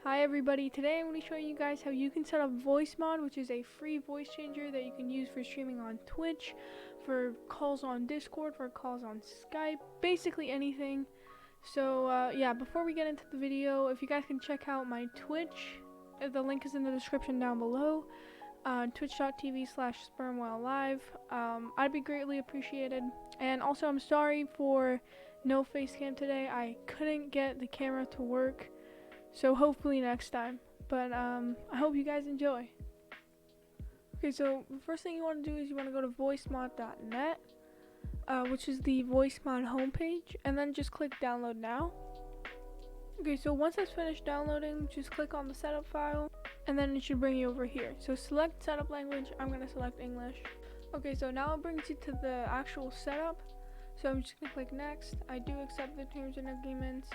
Hi everybody, today I'm going to show you guys how you can set up Voicemod, which is a free voice changer that you can use for streaming on Twitch, for calls on Discord, for calls on Skype, basically anything. So yeah, before we get into the video, if you guys can check out my Twitch, the link is in the description down below, twitch.tv/spermwhale-live. I'd be greatly appreciated. And also I'm sorry for no face cam today. I couldn't get the camera to work. So hopefully next time, but I hope you guys enjoy. Okay, so the first thing you want to do is you want to go to voicemod.net, which is the Voicemod homepage, and then just click download now. Okay, so once that's finished downloading, just click on the setup file, and then it should bring you over here. So select setup language. I'm going to select English. Okay, so now it brings you to the actual setup. So I'm just going to click next. I do accept the terms and agreements.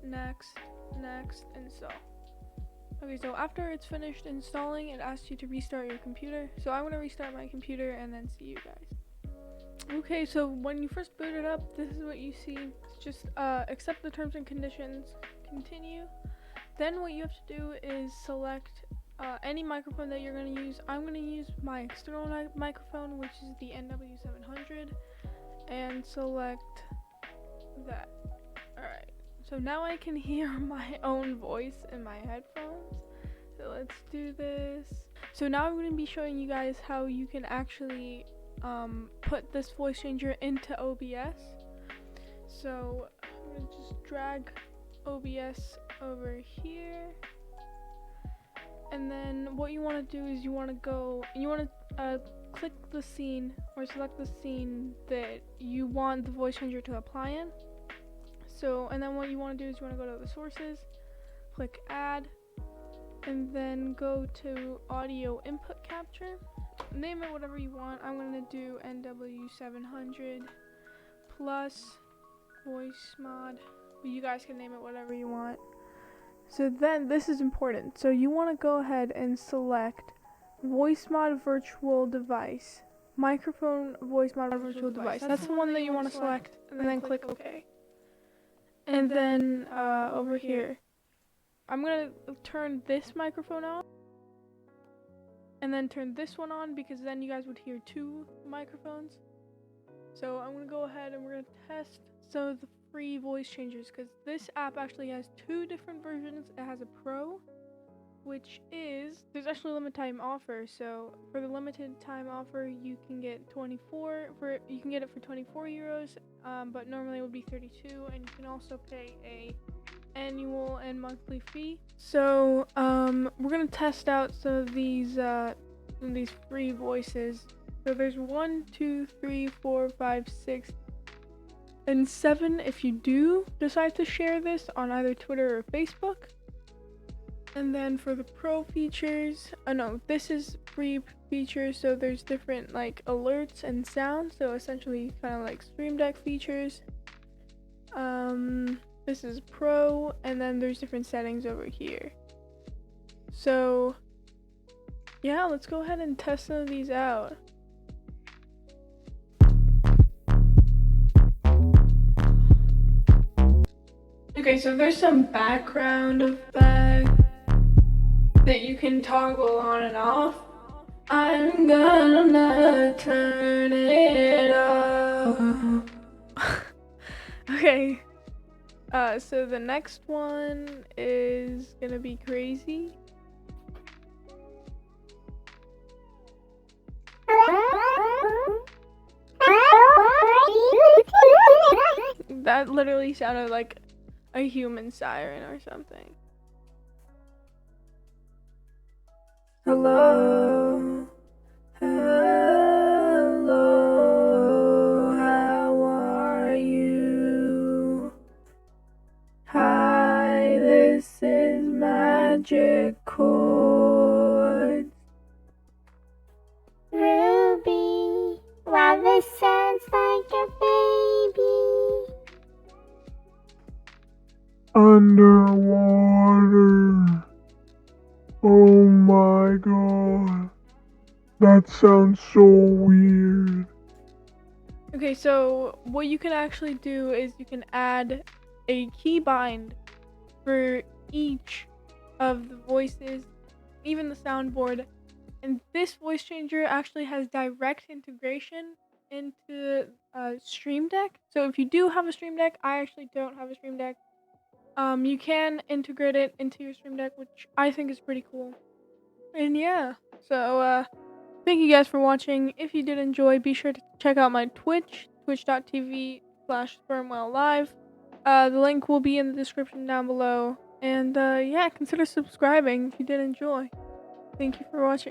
Next, install. Okay, so after it's finished installing, it asks you to restart your computer. So I'm going to restart my computer and then see you guys. Okay, so when you first boot it up, this is what you see. Just accept the terms and conditions, continue. Then what you have to do is select any microphone that you're going to use. I'm going to use my external microphone, which is the NW700, and select that. Alright, so now I can hear my own voice in my headphones. So let's do this. So now I'm going to be showing you guys how you can actually put this voice changer into OBS. So I'm going to just drag OBS over here. And then what you want to do is you want to click the scene or select the scene that you want the voice changer to apply in. So, and then what you want to do is you want to go to the sources, click add, and then go to audio input capture. Name it whatever you want. I'm going to do NW700 plus Voicemod. But you guys can name it whatever you want. So then this is important. So you want to go ahead and select Voicemod virtual device. Microphone Voicemod virtual device. That's the one that you want to select, and then click OK. And then over here, I'm gonna turn this microphone on, and then turn this one on, because then you guys would hear two microphones. So I'm gonna go ahead and we're gonna test some of the free voice changers, because this app actually has two different versions. It has a Pro, which is, there's actually a limited time offer. So for the limited time offer, you can get you can get it for 24 euros, but normally it would be 32, and you can also pay a annual and monthly fee. So we're gonna test out some of these free voices. So there's 1, 2, 3, 4, 5, 6, and 7 if you do decide to share this on either Twitter or Facebook. And then for the pro features, this is free features, so there's different like alerts and sounds, so essentially kind of like Stream Deck features. This is pro, and then there's different settings over here. So yeah, let's go ahead and test some of these out. Okay, so there's some background effects that you can toggle on and off. I'm gonna turn it off. Okay, so the next one is gonna be crazy. That literally sounded like a human siren or something. Hello, how are you? Hi, this is Magic Chords. Ruby, wow, this sounds like a baby. Underwater. Oh my god. That sounds so weird. Okay, so what you can actually do is you can add a keybind for each of the voices, even the soundboard. And this voice changer actually has direct integration into Stream Deck. So if you do have a Stream Deck, I actually don't have a Stream Deck. You can integrate it into your Stream Deck, which I think is pretty cool. And yeah, so thank you guys for watching. If you did enjoy, be sure to check out my Twitch, twitch.tv/spermwelllive. The link will be in the description down below. And yeah, consider subscribing if you did enjoy. Thank you for watching.